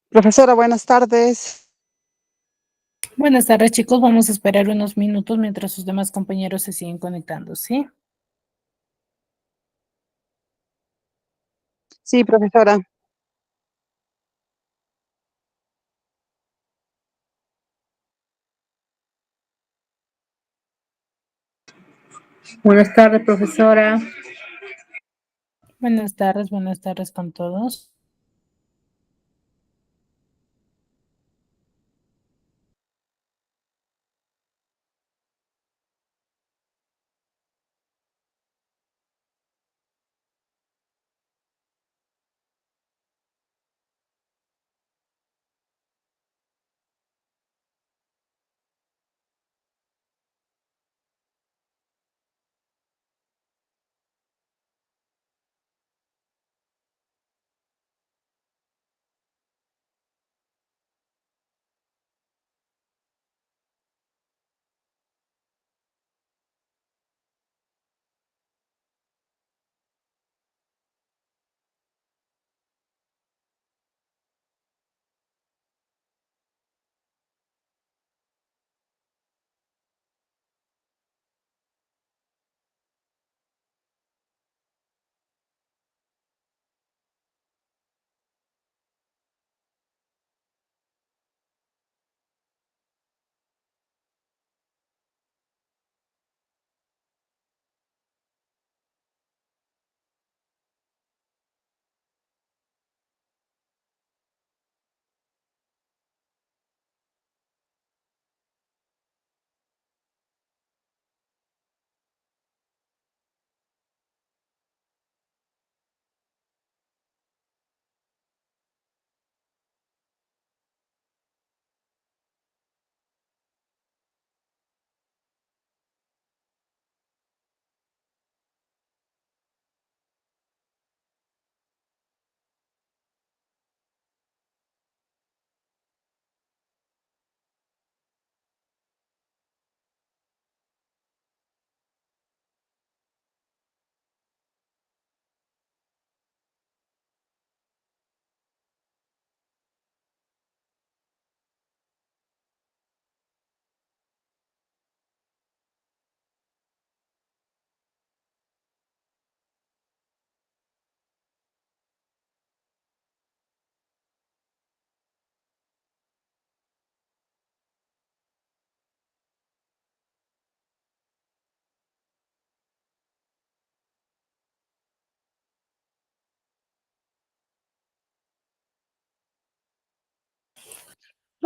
Profesora, buenas tardes. Buenas tardes, chicos. Vamos a esperar unos minutos mientras sus demás compañeros se siguen conectando, ¿sí? Sí, profesora. Buenas tardes, profesora. Buenas tardes con todos.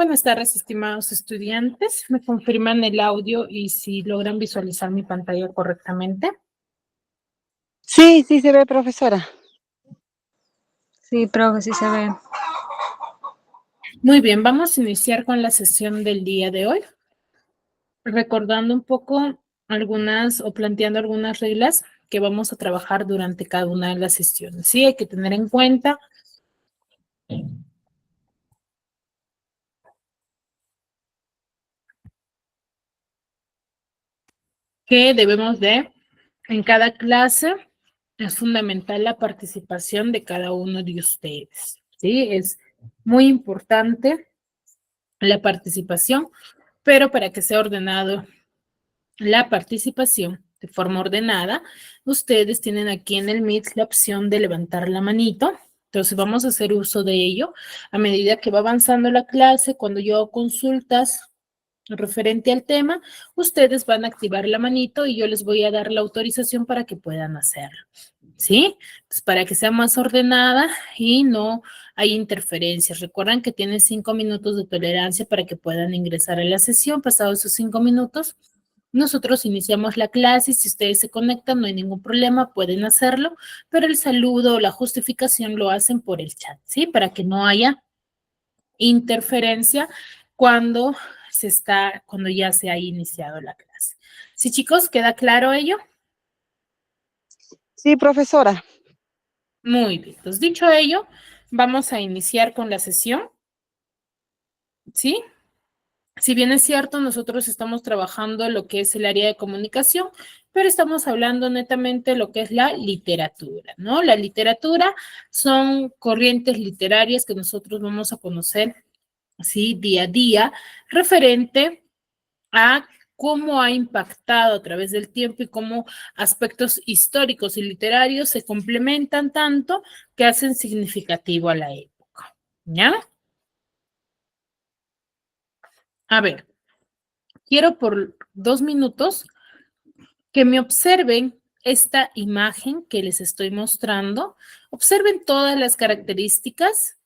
Buenas tardes, estimados estudiantes. ¿Me confirman el audio y si logran visualizar mi pantalla correctamente? Sí, sí se ve, profesora. Sí, profe, sí se ve. Muy bien, vamos a iniciar con la sesión del día de hoy, recordando un poco algunas o planteando algunas reglas que vamos a trabajar durante cada una de las sesiones. Sí, hay que tener en cuenta que debemos de, en cada clase, es fundamental la participación de cada uno de ustedes, ¿sí? Es muy importante la participación, pero para que sea ordenado la participación de forma ordenada, ustedes tienen aquí en el Meet la opción de levantar la manito. Entonces vamos a hacer uso de ello a medida que va avanzando la clase. Cuando yo hago consultas referente al tema, ustedes van a activar la manito y yo les voy a dar la autorización para que puedan hacerlo. ¿Sí? Pues para que sea más ordenada y no hay interferencias. Recuerden que tienen 5 minutos de tolerancia para que puedan ingresar a la sesión. Pasados esos 5 minutos, nosotros iniciamos la clase y si ustedes se conectan no hay ningún problema, pueden hacerlo, pero el saludo o la justificación lo hacen por el chat, ¿sí? Para que no haya interferencia cuando cuando ya se ha iniciado la clase. ¿Sí, chicos? ¿Queda claro ello? Sí, profesora. Muy bien. Entonces, dicho ello, vamos a iniciar con la sesión, ¿sí? Si bien es cierto, nosotros estamos trabajando lo que es el área de comunicación, pero estamos hablando netamente de lo que es la literatura, ¿no? La literatura son corrientes literarias que nosotros vamos a conocer, ¿sí? Día a día, referente a cómo ha impactado a través del tiempo y cómo aspectos históricos y literarios se complementan tanto que hacen significativo a la época, ¿ya? A ver, quiero por 2 minutos que me observen esta imagen que les estoy mostrando. Observen todas las características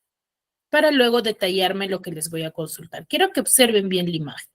para luego detallarme lo que les voy a consultar. Quiero que observen bien la imagen.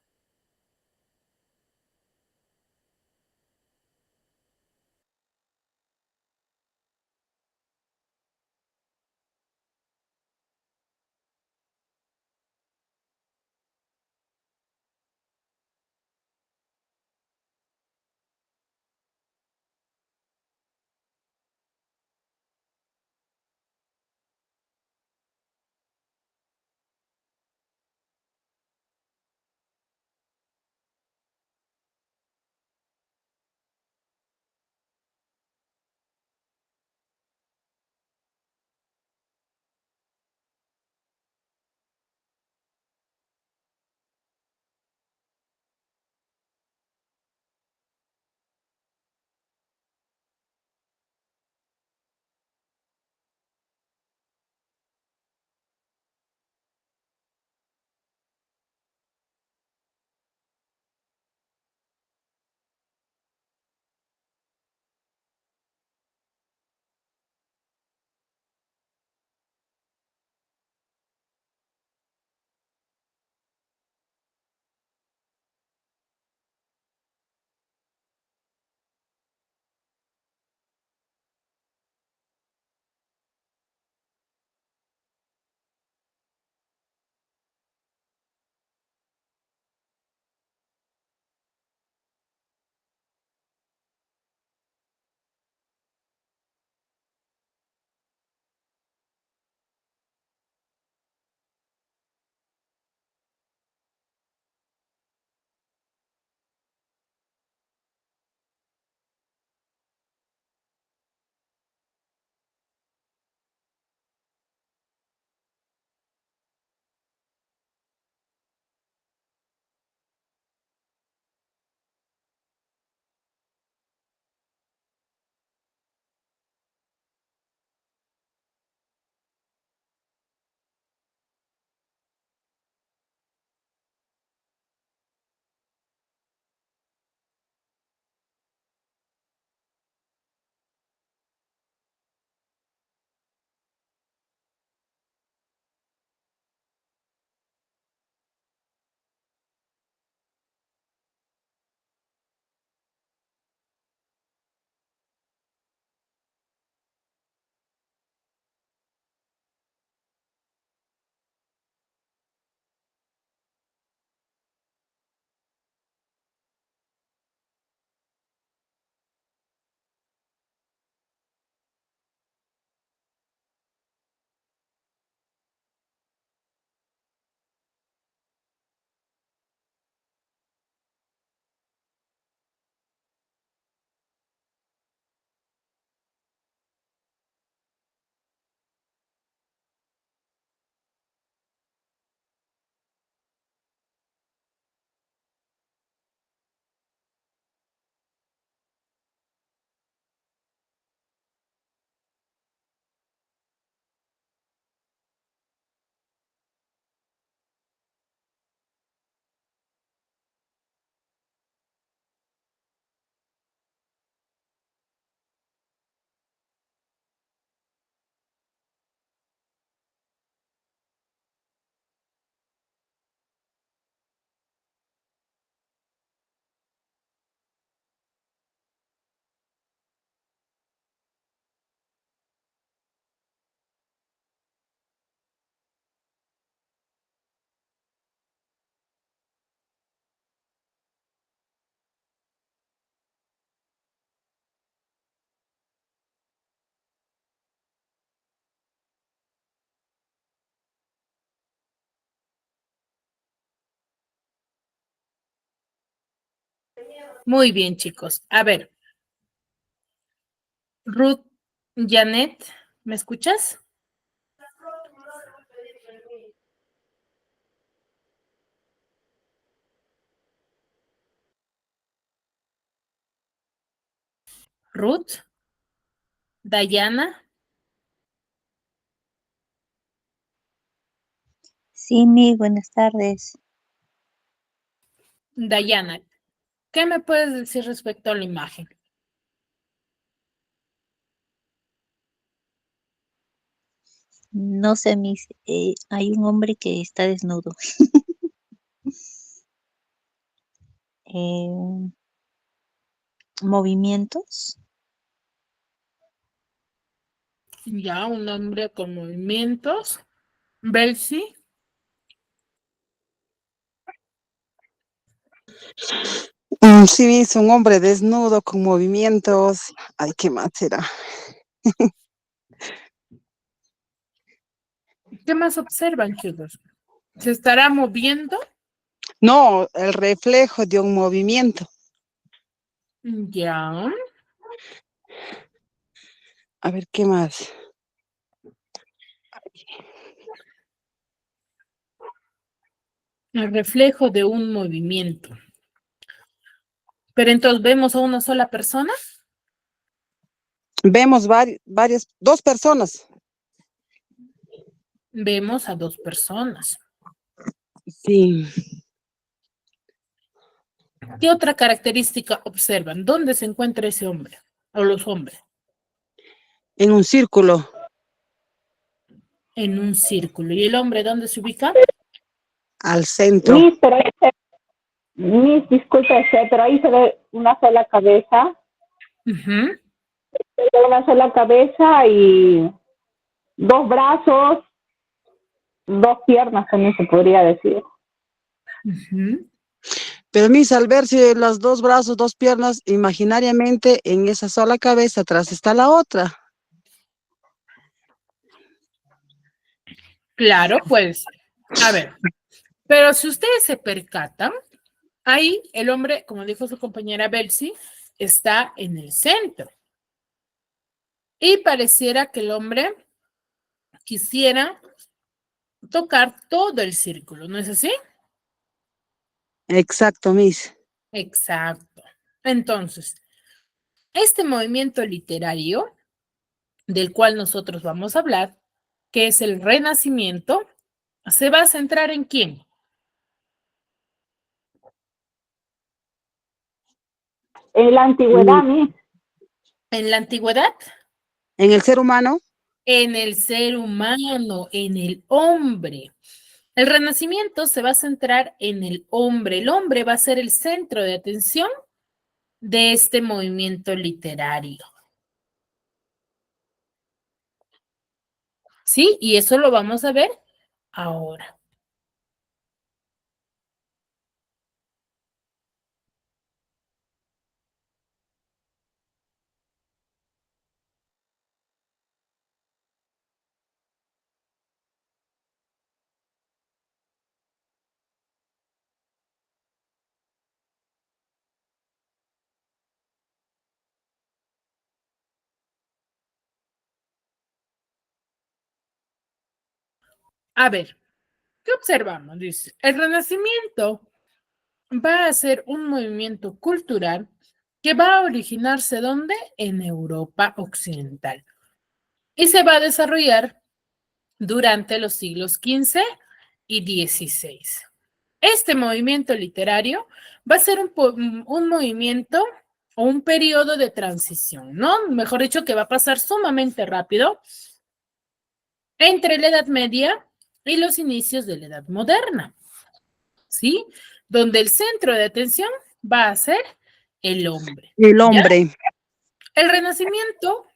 Muy bien, chicos. A ver, Ruth, Janet, ¿me escuchas? Ruth, Dayana, Sí, mi, buenas tardes. Dayana, ¿qué me puedes decir respecto a la imagen? No sé, mis, hay un hombre que está desnudo. Eh, movimientos. Ya, un hombre con movimientos. Belsi, Sí, es un hombre desnudo con movimientos. Ay, ¿qué más será? ¿qué más observan, chicos? ¿Se estará moviendo? No, el reflejo de un movimiento. Ya. A ver, ¿qué más? El reflejo de un movimiento. Pero entonces, ¿vemos a una sola persona? Vemos varias, dos personas. Vemos a dos personas. Sí, ¿Qué otra característica observan? ¿Dónde se encuentra ese hombre o los hombres? en un círculo, En un círculo. ¿Y el hombre dónde se ubica? al centro. Miss, Miss, discúlpese, pero ahí se ve una sola cabeza, Ujú. una sola cabeza y dos brazos, dos piernas también se podría decir. Ujú. Pero mis, al verse los dos brazos, dos piernas, imaginariamente en esa sola cabeza atrás está la otra. Claro, pues, a ver, pero si ustedes se percatan, ahí el hombre, como dijo su compañera Belsi, está en el centro. Y pareciera que el hombre quisiera tocar todo el círculo, ¿no es así? Exacto, mis. Exacto. Entonces, este movimiento literario del cual nosotros vamos a hablar, que es el Renacimiento, se va a centrar en quién? En la antigüedad, Miss, En la antigüedad, En el ser humano, en el ser humano, en el hombre. El Renacimiento se va a centrar en el hombre. El hombre va a ser el centro de atención de este movimiento literario. ¿Sí? Y eso lo vamos a ver ahora. A ver, ¿qué observamos? Dice, el Renacimiento va a ser un movimiento cultural que va a originarse ¿dónde? En Europa Occidental. Y se va a desarrollar durante los siglos XV y XVI. Este movimiento literario va a ser un movimiento o un periodo de transición, ¿no? Mejor dicho, que va a pasar sumamente rápido entre la Edad Media y los inicios de la Edad Moderna, ¿sí? Donde el centro de atención va a ser el hombre, el ¿ya? hombre. El Renacimiento,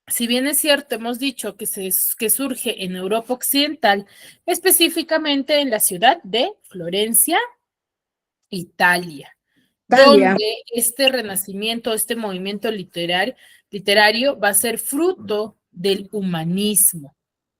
si bien es cierto, hemos dicho que surge en Europa Occidental, específicamente en la ciudad de Florencia, Italia, Italia. donde este renacimiento, este movimiento literario va a ser fruto del humanismo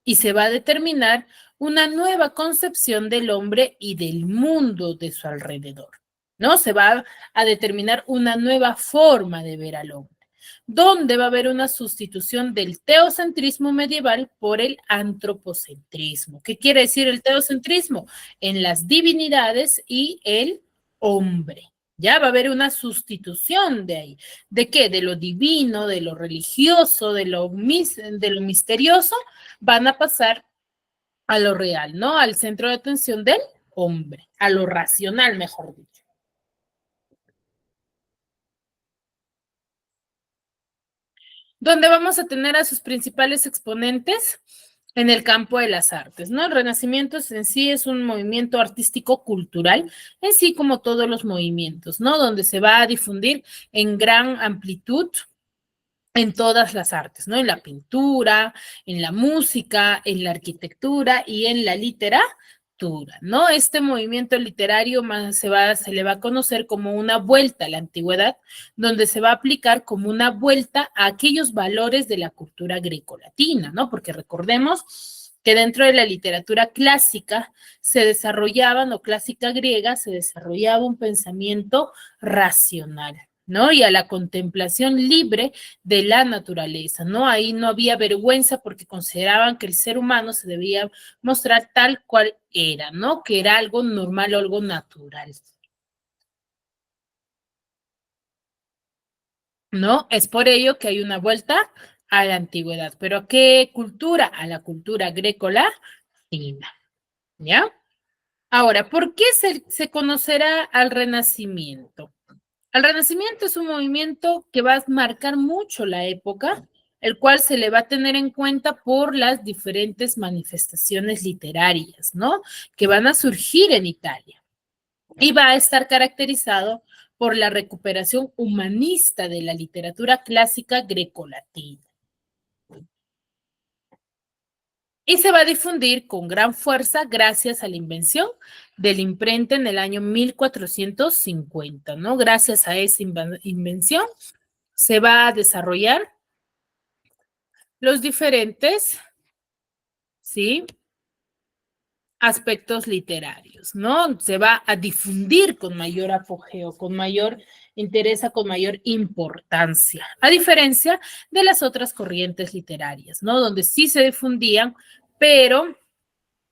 y se va a determinar una nueva concepción del hombre y del mundo de su alrededor. ¿no? Se va a determinar una nueva forma de ver al hombre, donde va a haber una sustitución del teocentrismo medieval por el antropocentrismo. ¿Qué quiere decir el teocentrismo? En las divinidades y el hombre. Ya va a haber una sustitución de ahí. ¿De qué? De lo divino, de lo religioso, de lo misterioso, van a pasar a lo real, ¿no? Al centro de atención del hombre, a lo racional, mejor dicho. Donde vamos a tener a sus principales exponentes en el campo de las artes, ¿no? El Renacimiento en sí es un movimiento artístico-cultural, en sí como todos los movimientos, ¿no? Donde se va a difundir en gran amplitud en todas las artes, ¿no? En la pintura, en la música, en la arquitectura y en la literatura, ¿no? Este movimiento literario se le va a conocer como una vuelta a la antigüedad, donde se va a aplicar como una vuelta a aquellos valores de la cultura grecolatina, ¿no? Porque recordemos que dentro de la literatura clásica se desarrollaban, o clásica griega, se desarrollaba un pensamiento racional, ¿no? Y a la contemplación libre de la naturaleza, ¿no? Ahí no había vergüenza porque consideraban que el ser humano se debía mostrar tal cual era, ¿no? Que era algo normal o algo natural, ¿no? Es por ello que hay una vuelta a la antigüedad. ¿Pero a qué cultura? A la cultura greco-latina, ¿ya? Ahora, ¿por qué se conocerá al Renacimiento? El Renacimiento es un movimiento que va a marcar mucho la época, el cual se le va a tener en cuenta por las diferentes manifestaciones literarias, ¿no? Que van a surgir en Italia. Y va a estar caracterizado por la recuperación humanista de la literatura clásica grecolatina. Y se va a difundir con gran fuerza gracias a la invención de la imprenta en el año 1450, ¿no? Gracias a esa invención se va a desarrollar los diferentes, ¿sí? Aspectos literarios, ¿no? Se va a difundir con mayor apogeo, con mayor interés, con mayor importancia, a diferencia de las otras corrientes literarias, ¿no? Donde sí se difundían, pero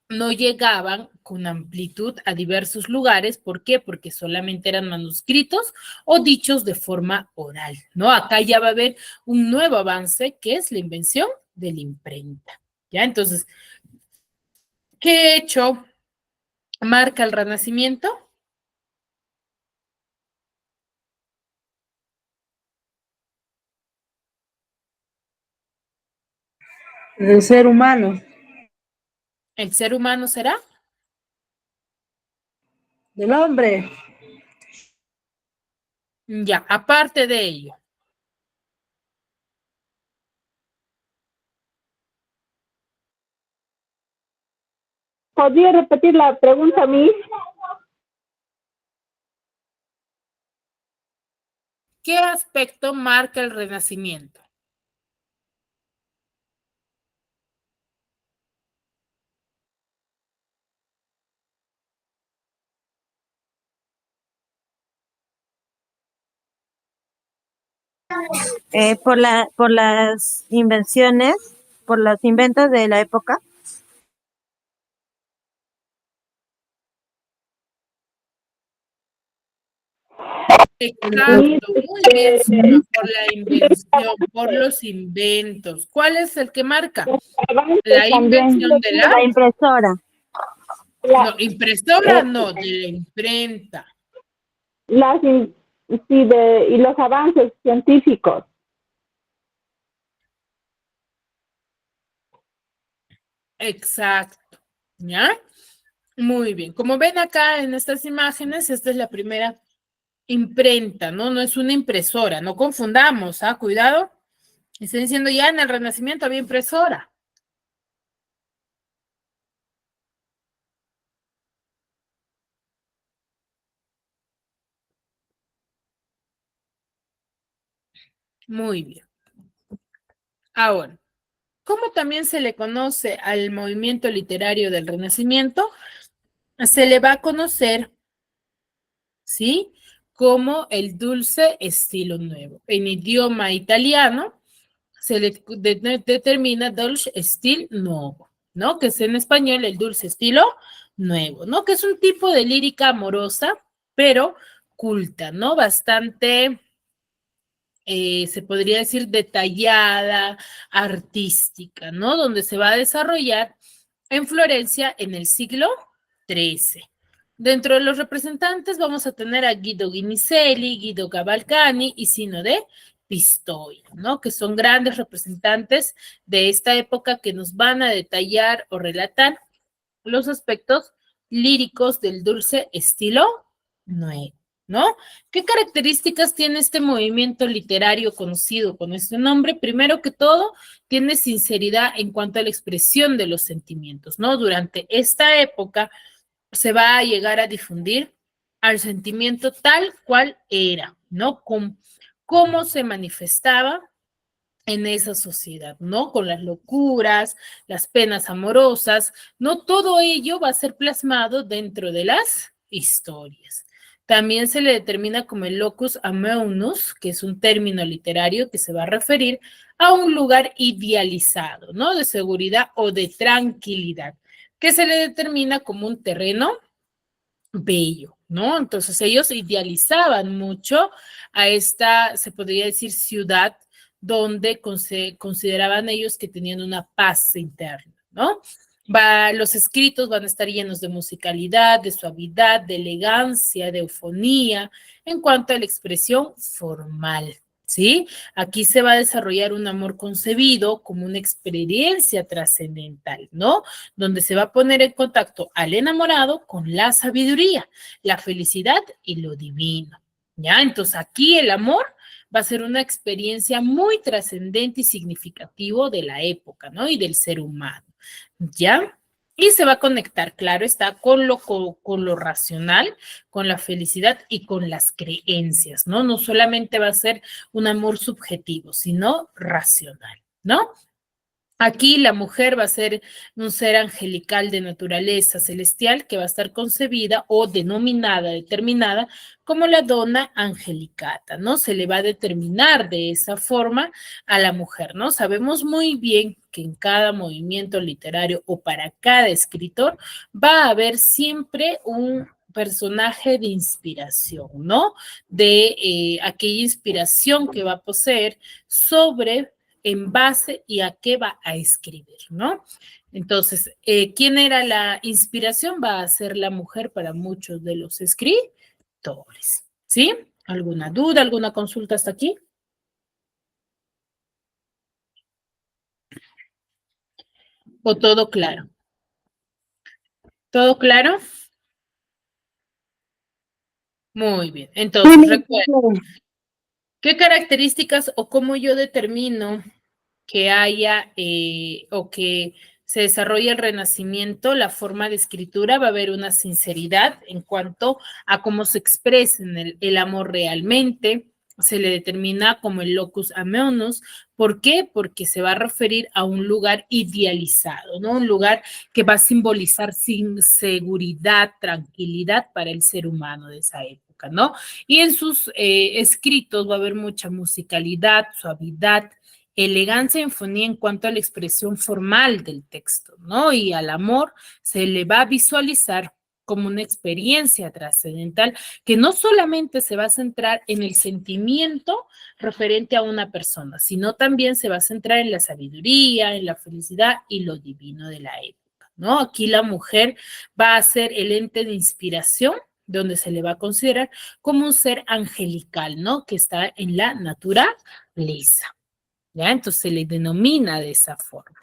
no llegaban con amplitud a diversos lugares. ¿Por qué? Porque solamente eran manuscritos o dichos de forma oral, ¿no? Acá ya va a haber un nuevo avance, que es la invención de la imprenta, ¿ya? Entonces, ¿qué hecho marca el Renacimiento? del ser humano, ¿El ser humano será? del hombre. Ya, aparte de ello, ¿Podría repetir la pregunta, Miss? ¿qué aspecto marca el Renacimiento? Por las invenciones, por los inventos de la época. Exacto, muy bien, Zulma, por la invención, por los inventos. ¿Cuál es el que marca? La invención de La impresora. no, impresora, no, de la imprenta. Y los avances científicos. Exacto, ¿ya? Muy bien. Como ven acá en estas imágenes, esta es la primera imprenta, ¿no? No es una impresora, no confundamos, ¿ah? Cuidado. Estoy diciendo ya en el Renacimiento había impresora. Muy bien. Ahora, ¿cómo también se le conoce al movimiento literario del Renacimiento? Se le va a conocer, ¿sí? como el dulce estilo nuevo. En idioma italiano se le determina dolce stil nuovo, ¿no? Que es en español el dulce estilo nuevo, ¿no? Que es un tipo de lírica amorosa, pero culta, ¿no? Bastante, se podría decir, detallada, artística, ¿no? Donde se va a desarrollar en Florencia en el siglo XIII. Dentro de los representantes vamos a tener a Guido Guinizelli, Guido Cavalcani y Sino de Pistoia, ¿no? Que son grandes representantes de esta época que nos van a detallar o relatar los aspectos líricos del dulce estilo nuevo, ¿no? ¿Qué características tiene este movimiento literario conocido con este nombre? Primero que todo, tiene sinceridad en cuanto a la expresión de los sentimientos, ¿no? Durante esta época se va a llegar a difundir al sentimiento tal cual era, ¿no? Con cómo se manifestaba en esa sociedad, ¿no? Con las locuras, las penas amorosas, ¿no? Todo ello va a ser plasmado dentro de las historias. También se le determina como el locus amoenus, que es un término literario que se va a referir a un lugar idealizado, ¿no? De seguridad o de tranquilidad, que se le determina como un terreno bello, ¿no? Entonces ellos idealizaban mucho a esta, se podría decir, ciudad donde consideraban ellos que tenían una paz interna, ¿no? Los escritos van a estar llenos de musicalidad, de suavidad, de elegancia, de eufonía, en cuanto a la expresión formal, ¿sí? Aquí se va a desarrollar un amor concebido como una experiencia trascendental, ¿no? Donde se va a poner en contacto al enamorado con la sabiduría, la felicidad y lo divino, ¿ya? Entonces aquí el amor va a ser una experiencia muy trascendente y significativo de la época, ¿no? Y del ser humano, ¿ya? Y se va a conectar, claro, está con lo racional, con la felicidad y con las creencias, ¿no? No solamente va a ser un amor subjetivo, sino racional, ¿no? Aquí la mujer va a ser un ser angelical de naturaleza celestial que va a estar concebida o denominada, determinada como la dona angelicata, ¿no? Se le va a determinar de esa forma a la mujer, ¿no? Sabemos muy bien que en cada movimiento literario o para cada escritor va a haber siempre un personaje de inspiración, ¿no? De aquella inspiración que va a poseer sobre en base y a qué va a escribir, ¿no? Entonces, ¿quién era la inspiración? Va a ser la mujer para muchos de los escritores, ¿sí? ¿Alguna duda, alguna consulta hasta aquí? ¿O todo claro? ¿Todo claro? Muy bien. Entonces, recuerden, ¿qué características o cómo yo determino que haya o que se desarrolle el renacimiento, la forma de escritura? Va a haber una sinceridad en cuanto a cómo se expresa el amor realmente. Se le determina como el locus amoenus. ¿Por qué? Porque se va a referir a un lugar idealizado, ¿no? Un lugar que va a simbolizar sin seguridad, tranquilidad para el ser humano de esa época, ¿no? Y en sus escritos va a haber mucha musicalidad, suavidad, elegancia y enfonía en cuanto a la expresión formal del texto, ¿no? Y al amor se le va a visualizar como una experiencia trascendental que no solamente se va a centrar en el sentimiento referente a una persona, sino también se va a centrar en la sabiduría, en la felicidad y lo divino de la época, ¿no? Aquí la mujer va a ser el ente de inspiración donde se le va a considerar como un ser angelical, ¿no? Que está en la naturaleza. ¿Ya? Entonces se le denomina de esa forma.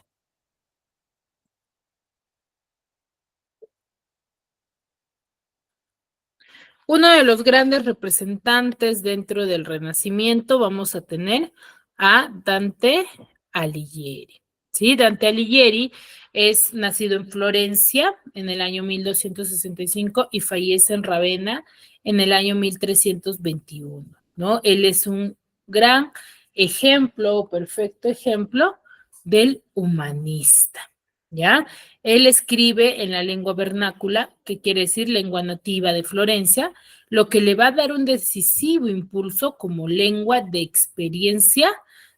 Uno de los grandes representantes dentro del Renacimiento vamos a tener a Dante Alighieri. ¿Sí? Dante Alighieri es nacido en Florencia en el año 1265 y fallece en Ravenna en el año 1321, ¿no? Él es un gran ejemplo, perfecto ejemplo del humanista, ¿ya? Él escribe en la lengua vernácula, que quiere decir lengua nativa de Florencia, lo que le va a dar un decisivo impulso como lengua de experiencia,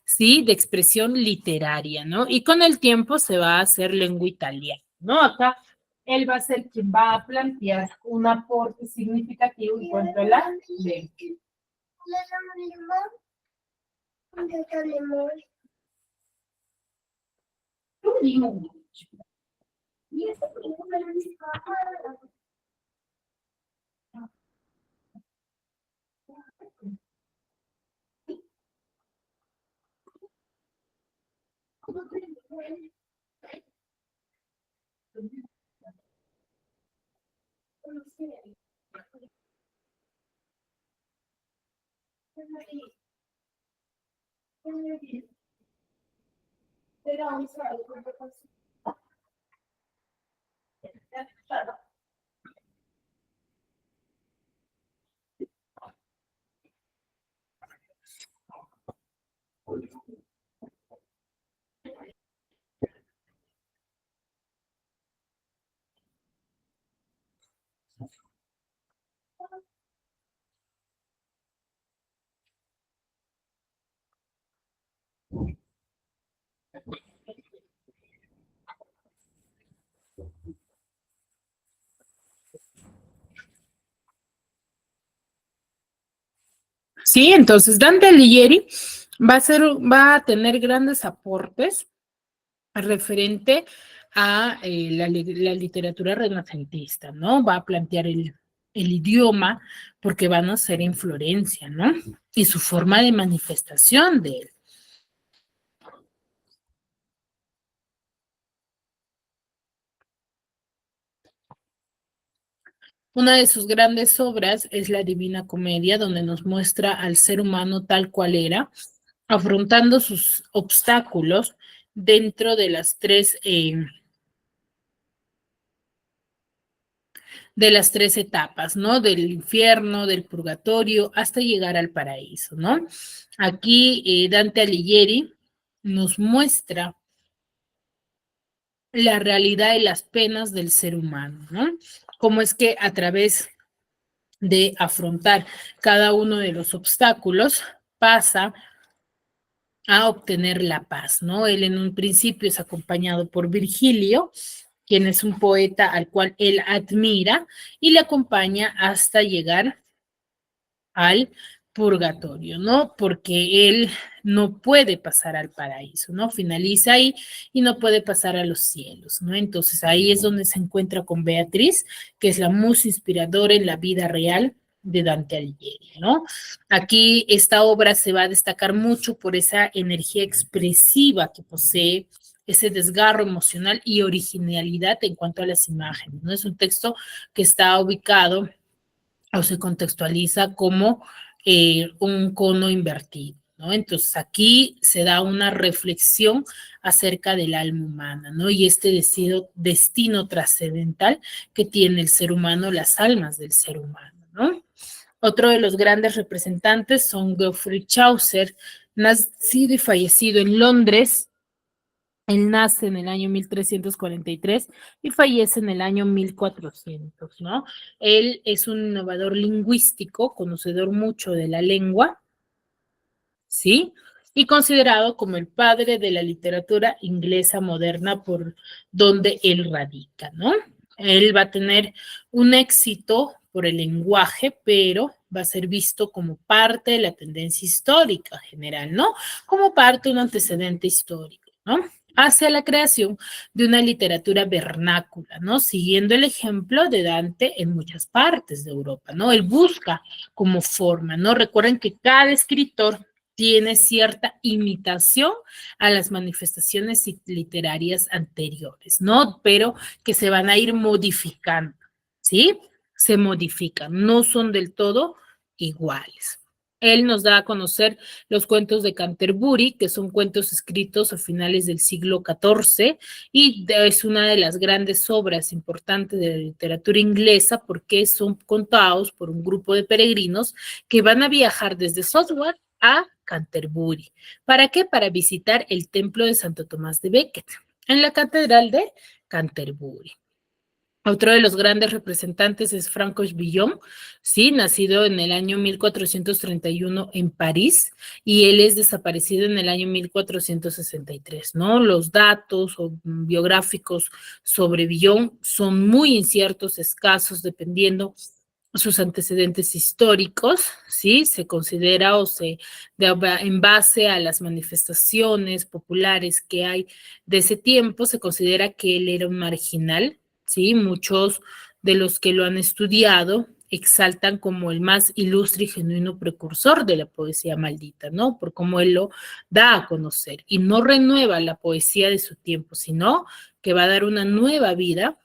¿sí? De expresión literaria, ¿no? Y con el tiempo se va a hacer lengua italiana, ¿no? Acá él va a ser quien va a plantear un aporte significativo en cuanto a la lengua. Sí, entonces Dante Alighieri va a tener grandes aportes referente a la literatura renacentista, ¿no? Va a plantear el idioma porque van a ser en Florencia, ¿no? Y su forma de manifestación de él. Una de sus grandes obras es la Divina Comedia, donde nos muestra al ser humano tal cual era, afrontando sus obstáculos dentro de las tres etapas, ¿no? Del infierno, del purgatorio, hasta llegar al paraíso, ¿no? Aquí Dante Alighieri nos muestra la realidad y las penas del ser humano, ¿no? Cómo es que a través de afrontar cada uno de los obstáculos pasa a obtener la paz, ¿no? Él en un principio es acompañado por Virgilio, quien es un poeta al cual él admira y le acompaña hasta llegar al purgatorio, ¿no? Porque él no puede pasar al paraíso, ¿no? Finaliza ahí y no puede pasar a los cielos, ¿no? Entonces ahí es donde se encuentra con Beatriz, que es la musa inspiradora en la vida real de Dante Alighieri, ¿no? Aquí esta obra se va a destacar mucho por esa energía expresiva que posee, ese desgarro emocional y originalidad en cuanto a las imágenes, ¿no? Es un texto que está ubicado o se contextualiza como un cono invertido, ¿no? Entonces aquí se da una reflexión acerca del alma humana, ¿no? Y este destino trascendental que tiene el ser humano, las almas del ser humano, ¿no? Otro de los grandes representantes son Geoffrey Chaucer, nacido y fallecido en Londres. Él nace en el año 1343 y fallece en el año 1400, ¿no? Él es un innovador lingüístico, conocedor mucho de la lengua, ¿sí? Y considerado como el padre de la literatura inglesa moderna por donde él radica, ¿no? Él va a tener un éxito por el lenguaje, pero va a ser visto como parte de la tendencia histórica general, ¿no? Como parte de un antecedente histórico, ¿no? Hacia la creación de una literatura vernácula, ¿no? Siguiendo el ejemplo de Dante en muchas partes de Europa, ¿no? Él busca como forma, ¿no? Recuerden que cada escritor tiene cierta imitación a las manifestaciones literarias anteriores, ¿no? Pero que se van a ir modificando, ¿sí? Se modifican, no son del todo iguales. Él nos da a conocer los cuentos de Canterbury, que son cuentos escritos a finales del siglo XIV y es una de las grandes obras importantes de la literatura inglesa porque son contados por un grupo de peregrinos que van a viajar desde Southwark a Canterbury. ¿Para qué? Para visitar el templo de Santo Tomás de Becket. en la Catedral de Canterbury. Otro de los grandes representantes es Francois Villon, sí, nacido en el año 1431 en París, y él es desaparecido en el año 1463, ¿no? Los datos biográficos sobre Villon son muy inciertos, escasos, dependiendo sus antecedentes históricos, ¿sí? Se considera en base a las manifestaciones populares que hay de ese tiempo, se considera que él era un marginal, ¿sí? Muchos de los que lo han estudiado exaltan como el más ilustre y genuino precursor de la poesía maldita, ¿no? Por cómo él lo da a conocer y no renueva la poesía de su tiempo, sino que va a dar una nueva vida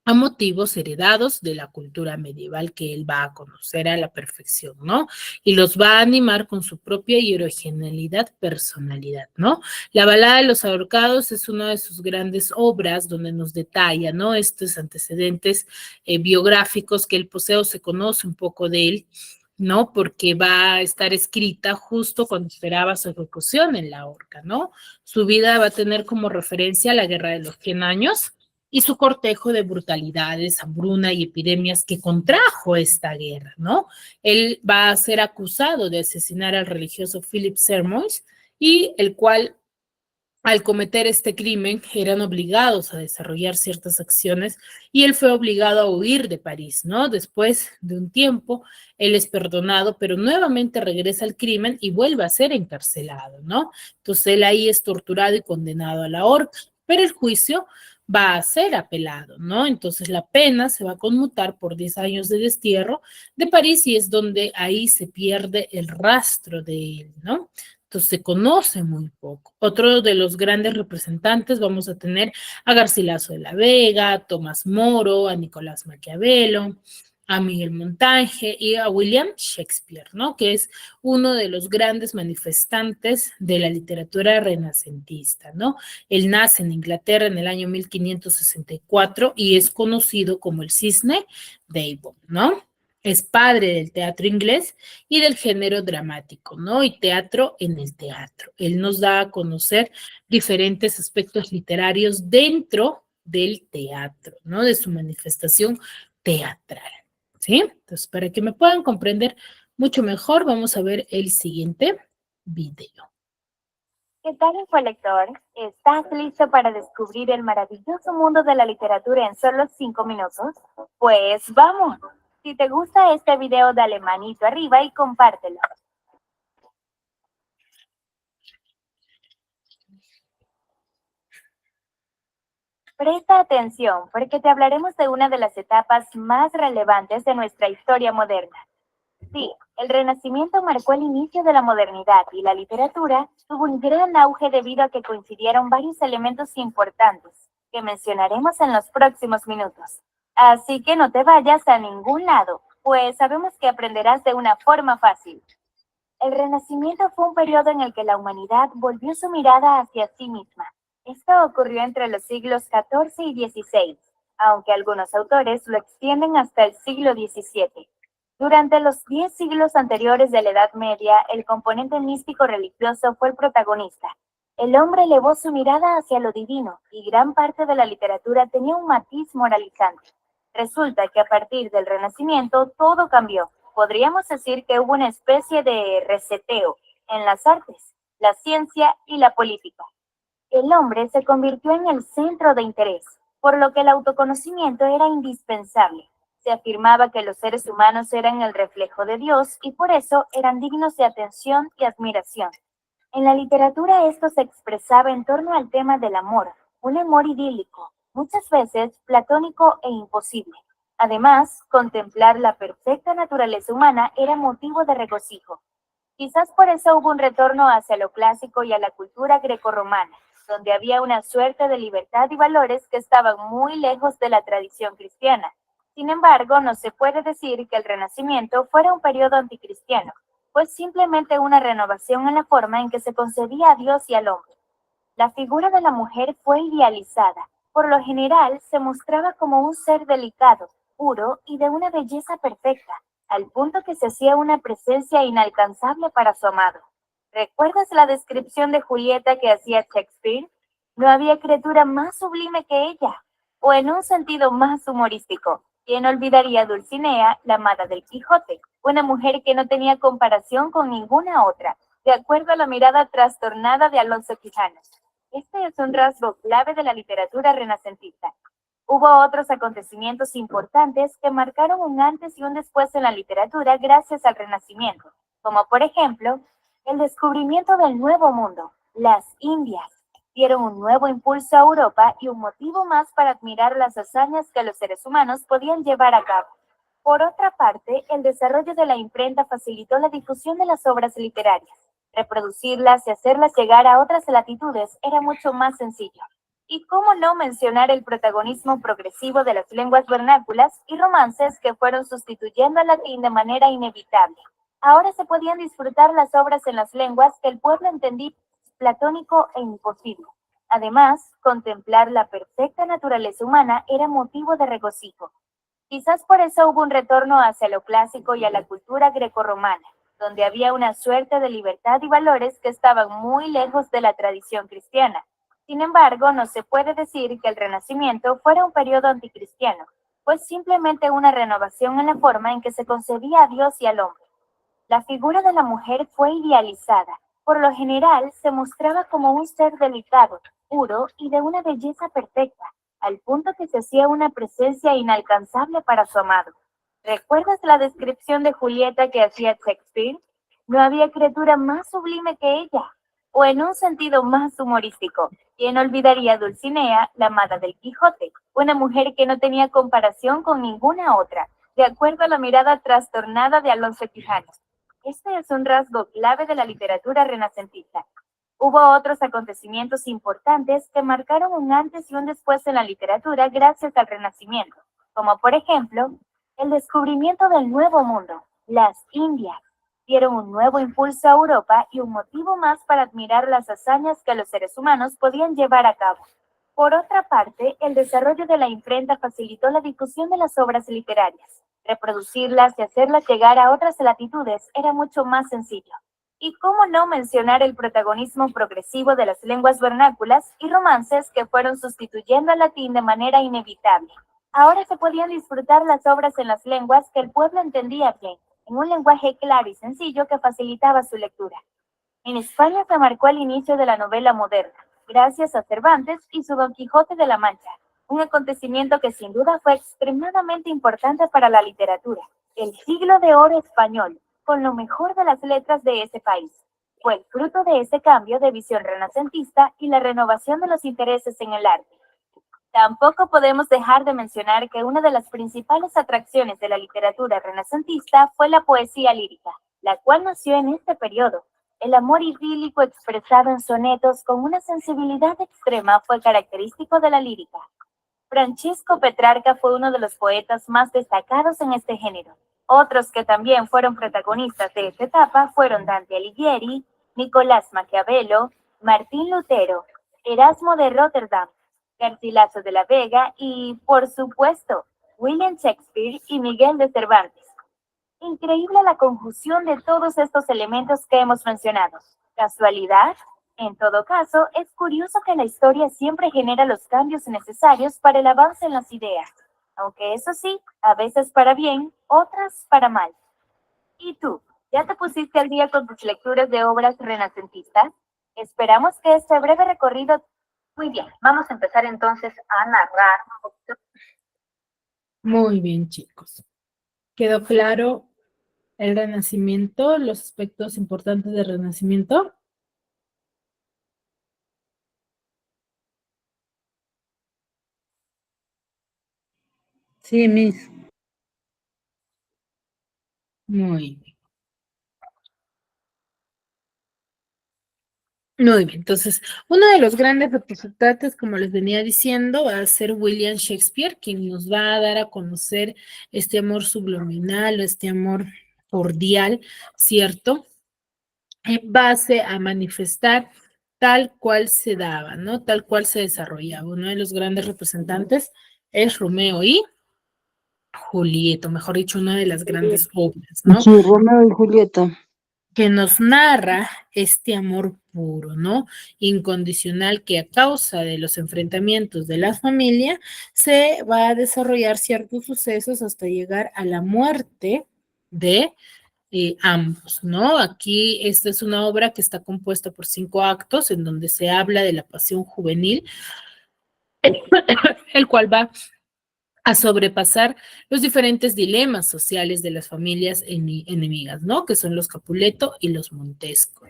a motivos heredados de la cultura medieval que él va a conocer a la perfección, ¿no? Y los va a animar con su propia y originalidad, personalidad, ¿no? La balada de los ahorcados es una de sus grandes obras donde nos detalla, ¿no? Estos antecedentes biográficos que él posee o se conoce un poco de él, ¿no? Porque va a estar escrita justo cuando esperaba su ejecución en la horca, ¿no? Su vida va a tener como referencia la Guerra de los 100 años, y su cortejo de brutalidades, hambruna y epidemias que contrajo esta guerra, ¿no? Él va a ser acusado de asesinar al religioso Philip Sermois, y el cual, al cometer este crimen, eran obligados a desarrollar ciertas acciones y él fue obligado a huir de París, ¿no? Después de un tiempo, él es perdonado, pero nuevamente regresa al crimen y vuelve a ser encarcelado, ¿no? Entonces él ahí es torturado y condenado a la horca, pero el juicio va a ser apelado, ¿no? Entonces la pena se va a conmutar por 10 años de destierro de París y es donde ahí se pierde el rastro de él, ¿no? Entonces se conoce muy poco. Otro de los grandes representantes vamos a tener a Garcilaso de la Vega, a Tomás Moro, a Nicolás Maquiavelo, a Miguel Montagne y a William Shakespeare, ¿no? Que es uno de los grandes manifestantes de la literatura renacentista, ¿no? Él nace en Inglaterra en el año 1564 y es conocido como el Cisne de Avon, ¿no? Es padre del teatro inglés y del género dramático, ¿no? Y teatro en el teatro. Él nos da a conocer diferentes aspectos literarios dentro del teatro, ¿no? De su manifestación teatral, ¿sí? Entonces, para que me puedan comprender mucho mejor, vamos a ver el siguiente video. ¿Qué tal, infolector? ¿Estás listo para descubrir el maravilloso mundo de la literatura en solo 5 minutos? Pues vamos. Si te gusta este video, dale manito arriba y compártelo. Presta atención, porque te hablaremos de una de las etapas más relevantes de nuestra historia moderna. Sí, el Renacimiento marcó el inicio de la modernidad y la literatura tuvo un gran auge debido a que coincidieron varios elementos importantes que mencionaremos en los próximos minutos. Así que no te vayas a ningún lado, pues sabemos que aprenderás de una forma fácil. El Renacimiento fue un periodo en el que la humanidad volvió su mirada hacia sí misma. Esto ocurrió entre los siglos XIV y XVI, aunque algunos autores lo extienden hasta el siglo XVII. Durante los 10 siglos anteriores de la Edad Media, el componente místico religioso fue el protagonista. El hombre elevó su mirada hacia lo divino y gran parte de la literatura tenía un matiz moralizante. Resulta que a partir del Renacimiento todo cambió. Podríamos decir que hubo una especie de reseteo en las artes, la ciencia y la política. El hombre se convirtió en el centro de interés, por lo que el autoconocimiento era indispensable. Se afirmaba que los seres humanos eran el reflejo de Dios y por eso eran dignos de atención y admiración. En la literatura esto se expresaba en torno al tema del amor, un amor idílico, muchas veces platónico e imposible. Además, contemplar la perfecta naturaleza humana era motivo de regocijo. Quizás por eso hubo un retorno hacia lo clásico y a la cultura grecorromana, donde había una suerte de libertad y valores que estaban muy lejos de la tradición cristiana. Sin embargo, no se puede decir que el Renacimiento fuera un periodo anticristiano, pues simplemente una renovación en la forma en que se concebía a Dios y al hombre. La figura de la mujer fue idealizada. Por lo general, se mostraba como un ser delicado, puro y de una belleza perfecta, al punto que se hacía una presencia inalcanzable para su amado. ¿Recuerdas la descripción de Julieta que hacía Shakespeare? No había criatura más sublime que ella, o en un sentido más humorístico. ¿Quién olvidaría a Dulcinea, la amada del Quijote? Una mujer que no tenía comparación con ninguna otra, de acuerdo a la mirada trastornada de Alonso Quijano. Este es un rasgo clave de la literatura renacentista. Hubo otros acontecimientos importantes que marcaron un antes y un después en la literatura gracias al Renacimiento, como por ejemplo, el descubrimiento del Nuevo Mundo. Las Indias dieron un nuevo impulso a Europa y un motivo más para admirar las hazañas que los seres humanos podían llevar a cabo. Por otra parte, el desarrollo de la imprenta facilitó la difusión de las obras literarias. Reproducirlas y hacerlas llegar a otras latitudes era mucho más sencillo. Y cómo no mencionar el protagonismo progresivo de las lenguas vernáculas y romances que fueron sustituyendo al latín de manera inevitable. Ahora se podían disfrutar las obras en las lenguas que el pueblo entendía platónico e imposible. Además, contemplar la perfecta naturaleza humana era motivo de regocijo. Quizás por eso hubo un retorno hacia lo clásico y a la cultura grecorromana, donde había una suerte de libertad y valores que estaban muy lejos de la tradición cristiana. Sin embargo, no se puede decir que el Renacimiento fuera un periodo anticristiano, pues simplemente una renovación en la forma en que se concebía a Dios y al hombre. La figura de la mujer fue idealizada. Por lo general, se mostraba como un ser delicado, puro y de una belleza perfecta, al punto que se hacía una presencia inalcanzable para su amado. ¿Recuerdas la descripción de Julieta que hacía Shakespeare? No había criatura más sublime que ella, o en un sentido más humorístico. ¿Quién olvidaría a Dulcinea, la amada del Quijote? Una mujer que no tenía comparación con ninguna otra, de acuerdo a la mirada trastornada de Alonso Quijano. Este es un rasgo clave de la literatura renacentista. Hubo otros acontecimientos importantes que marcaron un antes y un después en la literatura gracias al Renacimiento, como por ejemplo, el descubrimiento del Nuevo Mundo. Las Indias dieron un nuevo impulso a Europa y un motivo más para admirar las hazañas que los seres humanos podían llevar a cabo. Por otra parte, el desarrollo de la imprenta facilitó la difusión de las obras literarias. Reproducirlas y hacerlas llegar a otras latitudes era mucho más sencillo. Y cómo no mencionar el protagonismo progresivo de las lenguas vernáculas y romances que fueron sustituyendo al latín de manera inevitable. Ahora se podían disfrutar las obras en las lenguas que el pueblo entendía bien, en un lenguaje claro y sencillo que facilitaba su lectura. En España se marcó el inicio de la novela moderna, gracias a Cervantes y su Don Quijote de la Mancha, un acontecimiento que sin duda fue extremadamente importante para la literatura, el siglo de oro español, con lo mejor de las letras de ese país. Fue el fruto de ese cambio de visión renacentista y la renovación de los intereses en el arte. Tampoco podemos dejar de mencionar que una de las principales atracciones de la literatura renacentista fue la poesía lírica, la cual nació en este periodo. El amor idílico expresado en sonetos con una sensibilidad extrema fue característico de la lírica. Francesco Petrarca fue uno de los poetas más destacados en este género. Otros que también fueron protagonistas de esta etapa fueron Dante Alighieri, Nicolás Maquiavelo, Martín Lutero, Erasmo de Rotterdam, Garcilaso de la Vega y, por supuesto, William Shakespeare y Miguel de Cervantes. Increíble la conjunción de todos estos elementos que hemos mencionado. ¿Casualidad? En todo caso, es curioso que la historia siempre genera los cambios necesarios para el avance en las ideas, aunque eso sí, a veces para bien, otras para mal. ¿Y tú? ¿Ya te pusiste al día con tus lecturas de obras renacentistas? Esperamos que este breve recorrido... Muy bien, vamos a empezar entonces a narrar un poquito. Muy bien, chicos. ¿Quedó claro el Renacimiento, los aspectos importantes del Renacimiento? Sí, Miss. Muy bien. Muy bien, entonces, uno de los grandes representantes, como les venía diciendo, va a ser William Shakespeare, quien nos va a dar a conocer este amor subliminal, este amor cordial, ¿cierto? En base a manifestar tal cual se daba, ¿no? Tal cual se desarrollaba. Uno de los grandes representantes es Romeo y Julieta, mejor dicho, una de las grandes obras, ¿no? Sí, Romeo y Julieta. Que nos narra este amor puro, ¿no? Incondicional, que a causa de los enfrentamientos de la familia se va a desarrollar ciertos sucesos hasta llegar a la muerte de ambos, ¿no? Aquí esta es una obra que está compuesta por 5 actos en donde se habla de la pasión juvenil, el cual va a sobrepasar los diferentes dilemas sociales de las familias enemigas, ¿no? Que son los Capuleto y los Montesco.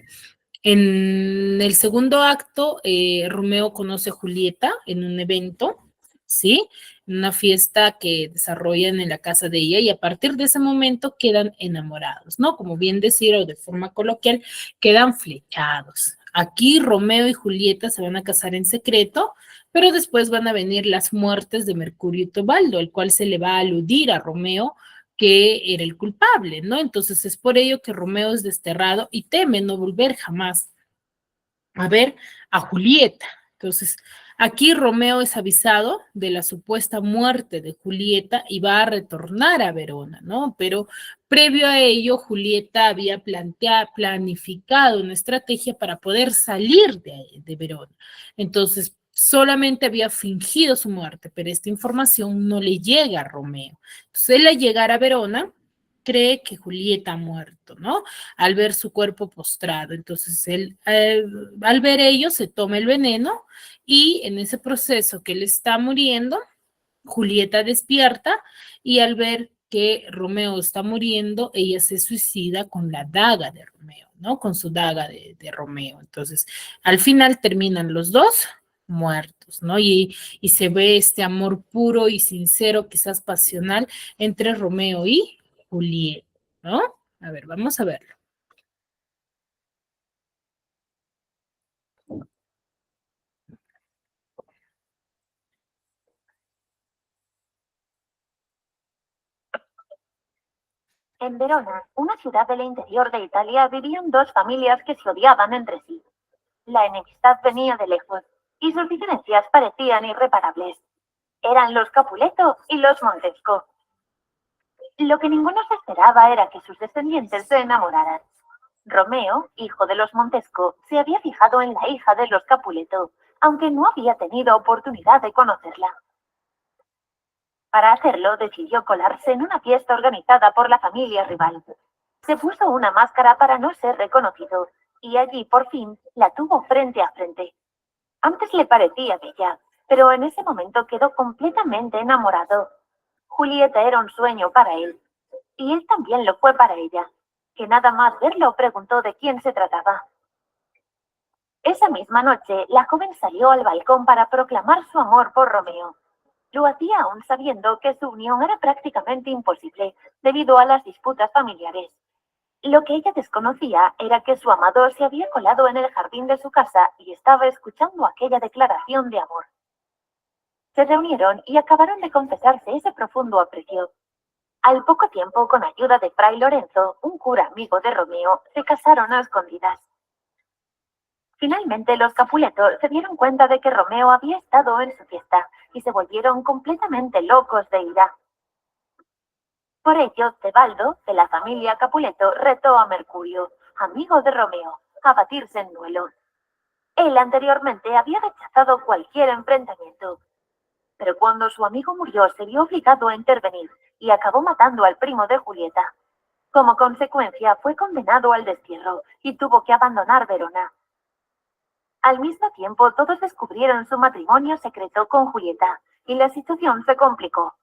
En el segundo acto, Romeo conoce a Julieta en un evento, ¿sí? En una fiesta que desarrollan en la casa de ella y a partir de ese momento quedan enamorados, ¿no? Como bien decir o de forma coloquial, quedan flechados. Aquí Romeo y Julieta se van a casar en secreto, pero después van a venir las muertes de Mercurio y Teobaldo, el cual se le va a aludir a Romeo que era el culpable, ¿no? Entonces es por ello que Romeo es desterrado y teme no volver jamás a ver a Julieta. Entonces, aquí Romeo es avisado de la supuesta muerte de Julieta y va a retornar a Verona, ¿no? Pero previo a ello, Julieta había planificado una estrategia para poder salir de Verona. Entonces, solamente había fingido su muerte, pero esta información no le llega a Romeo. Entonces, él al llegar a Verona, cree que Julieta ha muerto, ¿no? Al ver su cuerpo postrado. Entonces, él, al ver ello, se toma el veneno y en ese proceso que él está muriendo, Julieta despierta y al ver que Romeo está muriendo, ella se suicida con la daga de Romeo, ¿no? Con su daga de Romeo. Entonces, al final terminan los dos muertos, ¿no? Y se ve este amor puro y sincero, quizás pasional, entre Romeo y Julieta, ¿no? A ver, vamos a verlo. En Verona, una ciudad del interior de Italia, vivían dos familias que se odiaban entre sí. La enemistad venía de lejos y sus diferencias parecían irreparables. Eran los Capuleto y los Montesco. Lo que ninguno se esperaba era que sus descendientes se enamoraran. Romeo, hijo de los Montesco, se había fijado en la hija de los Capuleto, aunque no había tenido oportunidad de conocerla. Para hacerlo, decidió colarse en una fiesta organizada por la familia rival. Se puso una máscara para no ser reconocido, y allí por fin la tuvo frente a frente. Antes le parecía bella, pero en ese momento quedó completamente enamorado. Julieta era un sueño para él, y él también lo fue para ella, que nada más verlo preguntó de quién se trataba. Esa misma noche, la joven salió al balcón para proclamar su amor por Romeo. Lo hacía aún sabiendo que su unión era prácticamente imposible debido a las disputas familiares. Lo que ella desconocía era que su amado se había colado en el jardín de su casa y estaba escuchando aquella declaración de amor. Se reunieron y acabaron de confesarse ese profundo aprecio. Al poco tiempo, con ayuda de Fray Lorenzo, un cura amigo de Romeo, se casaron a escondidas. Finalmente, los Capuleto se dieron cuenta de que Romeo había estado en su fiesta y se volvieron completamente locos de ira. Por ello, Teobaldo, de la familia Capuleto, retó a Mercurio, amigo de Romeo, a batirse en duelo. Él anteriormente había rechazado cualquier enfrentamiento, pero cuando su amigo murió se vio obligado a intervenir y acabó matando al primo de Julieta. Como consecuencia, fue condenado al destierro y tuvo que abandonar Verona. Al mismo tiempo, todos descubrieron su matrimonio secreto con Julieta y la situación se complicó.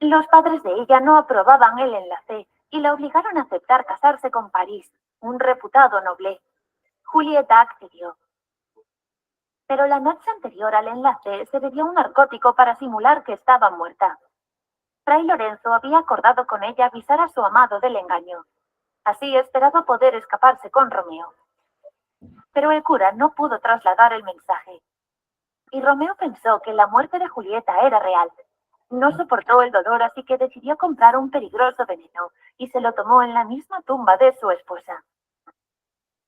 Los padres de ella no aprobaban el enlace y la obligaron a aceptar casarse con París, un reputado noble. Julieta accedió. Pero la noche anterior al enlace se bebió un narcótico para simular que estaba muerta. Fray Lorenzo había acordado con ella avisar a su amado del engaño. Así esperaba poder escaparse con Romeo. Pero el cura no pudo trasladar el mensaje. Y Romeo pensó que la muerte de Julieta era real. No soportó el dolor, así que decidió comprar un peligroso veneno y se lo tomó en la misma tumba de su esposa.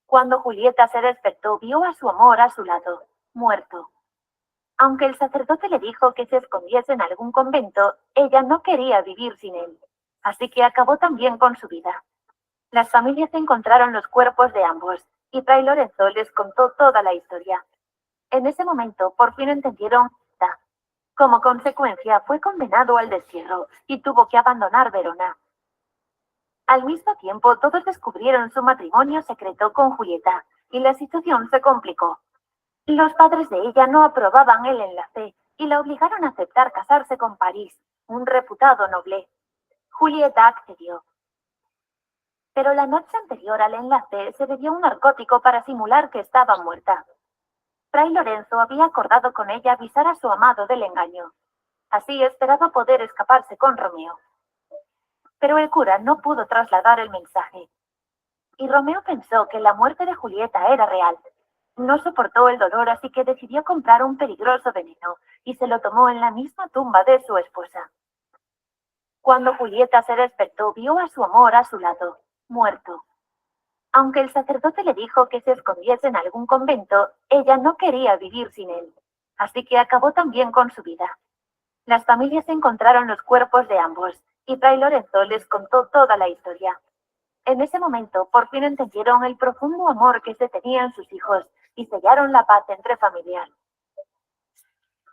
Cuando Julieta se despertó, vio a su amor a su lado, muerto. Aunque el sacerdote le dijo que se escondiese en algún convento, ella no quería vivir sin él, así que acabó también con su vida. Las familias encontraron los cuerpos de ambos y Fray Lorenzo les contó toda la historia. En ese momento, por fin entendieron. Como consecuencia, fue condenado al destierro y tuvo que abandonar Verona. Al mismo tiempo, todos descubrieron su matrimonio secreto con Julieta y la situación se complicó. Los padres de ella no aprobaban el enlace y la obligaron a aceptar casarse con París, un reputado noble. Julieta accedió. Pero la noche anterior al enlace se bebió un narcótico para simular que estaba muerta. Fray Lorenzo había acordado con ella avisar a su amado del engaño. Así esperaba poder escaparse con Romeo. Pero el cura no pudo trasladar el mensaje. Y Romeo pensó que la muerte de Julieta era real. No soportó el dolor, así que decidió comprar un peligroso veneno y se lo tomó en la misma tumba de su esposa. Cuando Julieta se despertó, vio a su amor a su lado, muerto. Aunque el sacerdote le dijo que se escondiese en algún convento, ella no quería vivir sin él, así que acabó también con su vida. Las familias encontraron los cuerpos de ambos y Fray Lorenzo les contó toda la historia. En ese momento, por fin entendieron el profundo amor que se tenían sus hijos y sellaron la paz entre familias.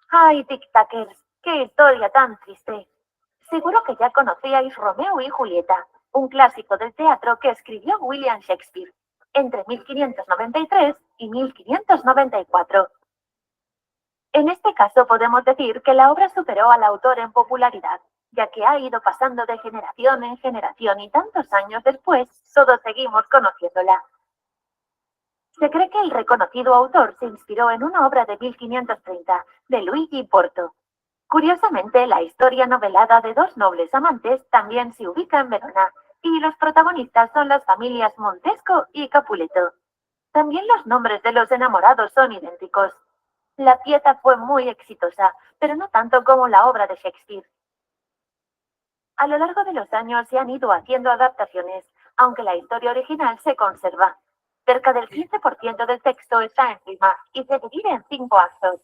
¡Ay, tic-tackers! ¡Qué historia tan triste! Seguro que ya conocíais Romeo y Julieta, un clásico del teatro que escribió William Shakespeare entre 1593 y 1594. En este caso podemos decir que la obra superó al autor en popularidad, ya que ha ido pasando de generación en generación y tantos años después, todos seguimos conociéndola. Se cree que el reconocido autor se inspiró en una obra de 1530 de Luigi Porto. Curiosamente, la historia novelada de dos nobles amantes también se ubica en Verona, y los protagonistas son las familias Montesco y Capuleto. También los nombres de los enamorados son idénticos. La pieza fue muy exitosa, pero no tanto como la obra de Shakespeare. A lo largo de los años se han ido haciendo adaptaciones, aunque la historia original se conserva. Cerca del 15% del texto está en rima y se divide en 5 actos.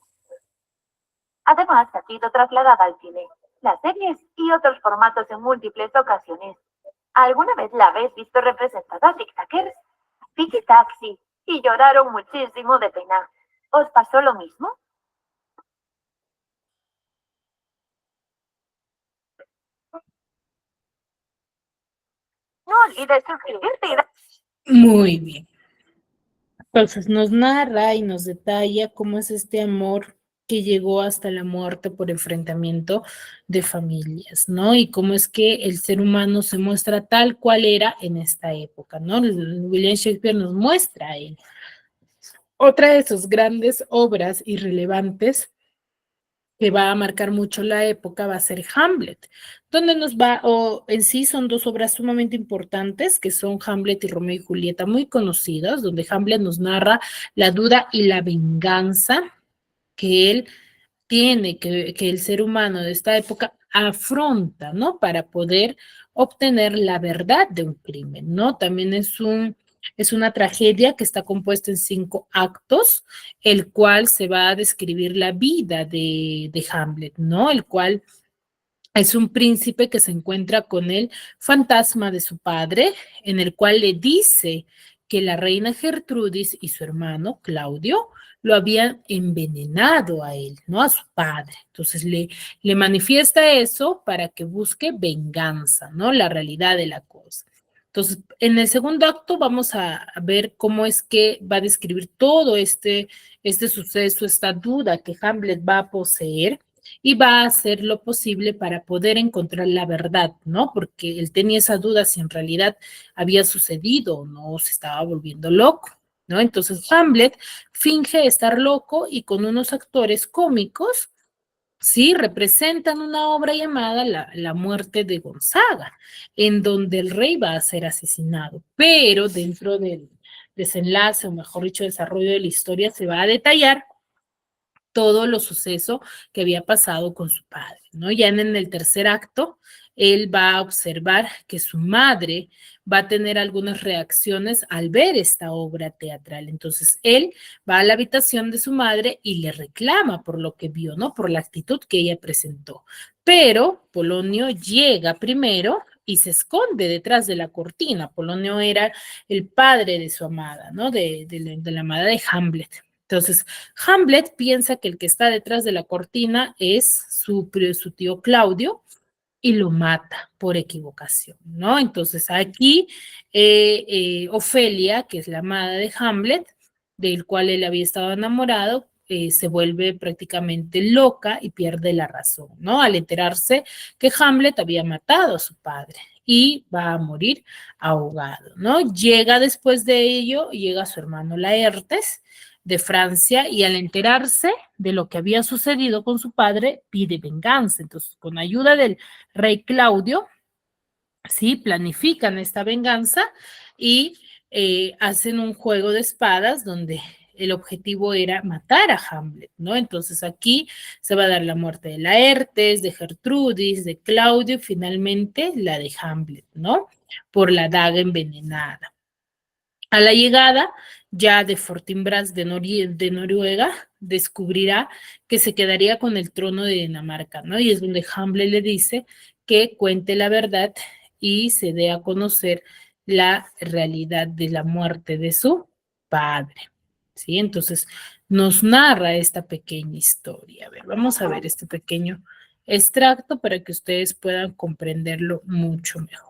Además, ha sido trasladada al cine, las series y otros formatos en múltiples ocasiones. ¿Alguna vez la habéis visto representada, tic-tackers? Tiki Taxi, y lloraron muchísimo de pena. ¿Os pasó lo mismo? No olvides suscribirte y Muy bien. Entonces nos narra y nos detalla cómo es este amor que llegó hasta la muerte por enfrentamiento de familias, ¿no? Y cómo es que el ser humano se muestra tal cual era en esta época, ¿no? William Shakespeare nos muestra a él. Otra de sus grandes obras irrelevantes que va a marcar mucho la época va a ser Hamlet, donde nos va, o en sí son dos obras sumamente importantes, que son Hamlet y Romeo y Julieta, muy conocidas, donde Hamlet nos narra la duda y la venganza que él tiene, que el ser humano de esta época afronta, ¿no? Para poder obtener la verdad de un crimen, ¿no? También es una tragedia que está compuesta en 5 actos, el cual se va a describir la vida de Hamlet, ¿no? El cual es un príncipe que se encuentra con el fantasma de su padre, en el cual le dice que la reina Gertrudis y su hermano Claudio lo habían envenenado a él, ¿no? A su padre. Entonces le manifiesta eso para que busque venganza, ¿no? La realidad de la cosa. Entonces, en el segundo acto vamos a ver cómo es que va a describir todo este suceso, esta duda que Hamlet va a poseer y va a hacer lo posible para poder encontrar la verdad, ¿no? Porque él tenía esa duda si en realidad había sucedido o no, se estaba volviendo loco, ¿no? Entonces Hamlet finge estar loco y con unos actores cómicos, sí, representan una obra llamada la muerte de Gonzaga, en donde el rey va a ser asesinado, pero dentro del desenlace, o mejor dicho, desarrollo de la historia, se va a detallar todo lo suceso que había pasado con su padre, ¿no? Ya en el tercer acto, él va a observar que su madre va a tener algunas reacciones al ver esta obra teatral. Entonces, él va a la habitación de su madre y le reclama por lo que vio, ¿no? Por la actitud que ella presentó. Pero Polonio llega primero y se esconde detrás de la cortina. Polonio era el padre de su amada, ¿no? De la amada de Hamlet. Entonces, Hamlet piensa que el que está detrás de la cortina es su tío Claudio y lo mata por equivocación, ¿no? Entonces, aquí Ofelia, que es la amada de Hamlet, del cual él había estado enamorado, se vuelve prácticamente loca y pierde la razón, ¿no? Al enterarse que Hamlet había matado a su padre y va a morir ahogado, ¿no? Llega después de ello, llega su hermano Laertes de Francia y al enterarse de lo que había sucedido con su padre, pide venganza. Entonces, con ayuda del rey Claudio, ¿sí? Planifican esta venganza y hacen un juego de espadas donde el objetivo era matar a Hamlet, ¿no? Entonces aquí se va a dar la muerte de Laertes, de Gertrudis, de Claudio y finalmente la de Hamlet, ¿no? Por la daga envenenada. A la llegada ya de Fortinbras de Noruega, descubrirá que se quedaría con el trono de Dinamarca, ¿no? Y es donde Hamlet le dice que cuente la verdad y se dé a conocer la realidad de la muerte de su padre, ¿sí? Entonces nos narra esta pequeña historia. A ver, vamos a ver este pequeño extracto para que ustedes puedan comprenderlo mucho mejor.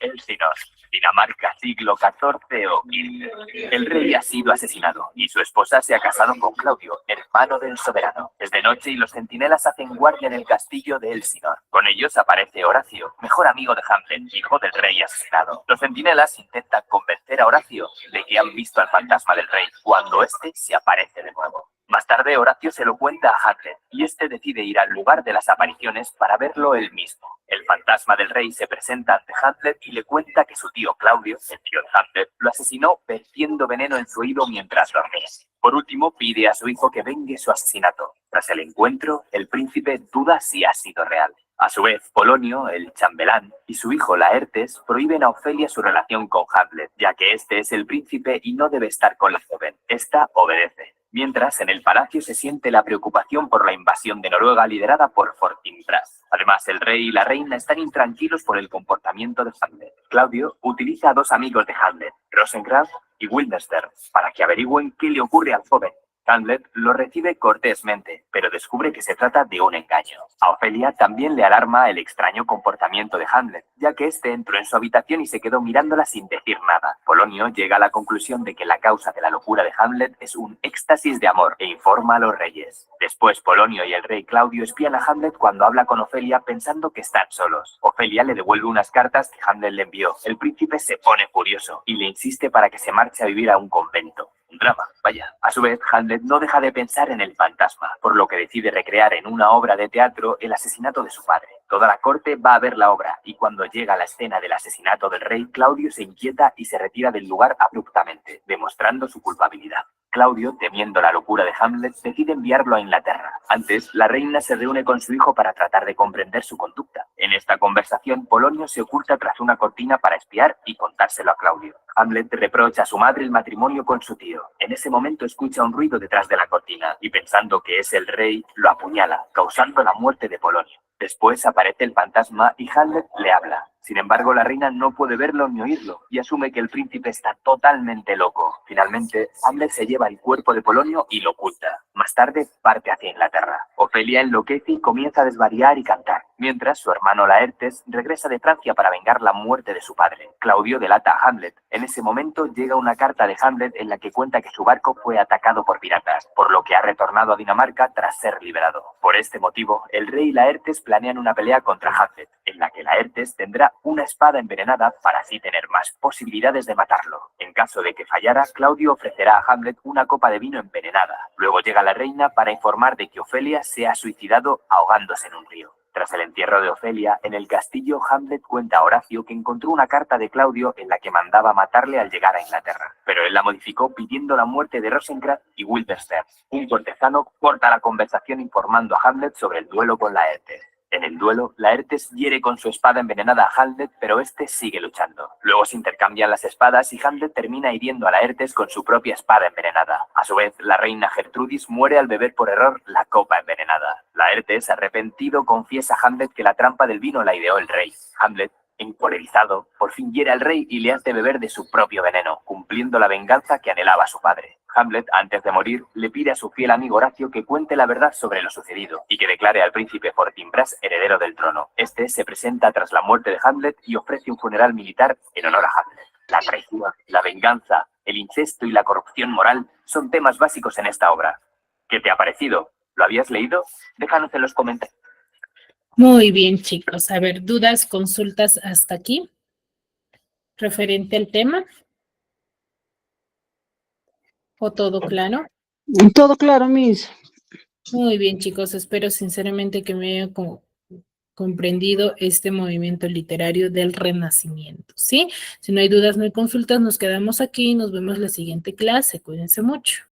Elsinor, Dinamarca, siglo XIV o XV. El rey ha sido asesinado y su esposa se ha casado con Claudio, hermano del soberano. Es de noche y los centinelas hacen guardia en el castillo de Elsinor. Con ellos aparece Horacio, mejor amigo de Hamlet, hijo del rey asesinado. Los centinelas intentan convencer a Horacio de que han visto al fantasma del rey cuando éste se aparece de nuevo. Más tarde, Horacio se lo cuenta a Hamlet y este decide ir al lugar de las apariciones para verlo él mismo. El fantasma del rey se presenta ante Hamlet y le cuenta que su tío Claudio, el tío de Hamlet, lo asesinó vertiendo veneno en su oído mientras dormía. Por último, pide a su hijo que vengue su asesinato. Tras el encuentro, el príncipe duda si ha sido real. A su vez, Polonio, el chambelán, y su hijo Laertes prohíben a Ofelia su relación con Hamlet, ya que este es el príncipe y no debe estar con la joven. Esta obedece. Mientras, en el palacio se siente la preocupación por la invasión de Noruega liderada por Fortinbras. Además, el rey y la reina están intranquilos por el comportamiento de Hamlet. Claudio utiliza a dos amigos de Hamlet, Rosenkrantz y Guildenstern, para que averigüen qué le ocurre al joven. Hamlet lo recibe cortésmente, pero descubre que se trata de un engaño. A Ofelia también le alarma el extraño comportamiento de Hamlet, ya que este entró en su habitación y se quedó mirándola sin decir nada. Polonio llega a la conclusión de que la causa de la locura de Hamlet es un éxtasis de amor e informa a los reyes. Después, Polonio y el rey Claudio espían a Hamlet cuando habla con Ofelia pensando que están solos. Ofelia le devuelve unas cartas que Hamlet le envió. El príncipe se pone furioso y le insiste para que se marche a vivir a un convento. Un drama, vaya. A su vez, Hamlet no deja de pensar en el fantasma, por lo que decide recrear en una obra de teatro el asesinato de su padre. Toda la corte va a ver la obra, y cuando llega la escena del asesinato del rey, Claudio se inquieta y se retira del lugar abruptamente, demostrando su culpabilidad. Claudio, temiendo la locura de Hamlet, decide enviarlo a Inglaterra. Antes, la reina se reúne con su hijo para tratar de comprender su conducta. En esta conversación, Polonio se oculta tras una cortina para espiar y contárselo a Claudio. Hamlet reprocha a su madre el matrimonio con su tío. En ese momento escucha un ruido detrás de la cortina y pensando que es el rey, lo apuñala, causando la muerte de Polonio. Después aparece el fantasma y Hamlet le habla. Sin embargo, la reina no puede verlo ni oírlo y asume que el príncipe está totalmente loco. Finalmente, Hamlet se lleva el cuerpo de Polonio y lo oculta. Más tarde, parte hacia Inglaterra. Ofelia enloquece y comienza a desvariar y cantar, mientras su hermano Laertes regresa de Francia para vengar la muerte de su padre. Claudio delata a Hamlet. En ese momento llega una carta de Hamlet en la que cuenta que su barco fue atacado por piratas, por lo que ha retornado a Dinamarca tras ser liberado. Por este motivo, el rey y Laertes planean una pelea contra Hamlet, en la que Laertes tendrá una espada envenenada para así tener más posibilidades de matarlo. En caso de que fallara, Claudio ofrecerá a Hamlet una copa de vino envenenada. Luego llega la reina para informar de que Ofelia se ha suicidado ahogándose en un río. Tras el entierro de Ofelia, en el castillo, Hamlet cuenta a Horacio que encontró una carta de Claudio en la que mandaba matarle al llegar a Inglaterra, pero él la modificó pidiendo la muerte de Rosenkrantz y Guildenstern. Un cortesano corta la conversación informando a Hamlet sobre el duelo con Laertes. En el duelo, Laertes hiere con su espada envenenada a Hamlet, pero este sigue luchando. Luego se intercambian las espadas y Hamlet termina hiriendo a Laertes con su propia espada envenenada. A su vez, la reina Gertrudis muere al beber por error la copa envenenada. Laertes, arrepentido, confiesa a Hamlet que la trampa del vino la ideó el rey. Hamlet, encolerizado, por fin hiere al rey y le hace beber de su propio veneno, cumpliendo la venganza que anhelaba su padre. Hamlet, antes de morir, le pide a su fiel amigo Horacio que cuente la verdad sobre lo sucedido y que declare al príncipe Fortinbras heredero del trono. Este se presenta tras la muerte de Hamlet y ofrece un funeral militar en honor a Hamlet. La traición, la venganza, el incesto y la corrupción moral son temas básicos en esta obra. ¿Qué te ha parecido? ¿Lo habías leído? Déjanos en los comentarios. Muy bien, chicos. A ver, dudas, consultas hasta aquí, referente al tema. ¿O todo claro? Todo claro, Miss. Muy bien, chicos. Espero sinceramente que me hayan comprendido este movimiento literario del Renacimiento, ¿sí? Si no hay dudas, no hay consultas, nos quedamos aquí y nos vemos la siguiente clase. Cuídense mucho.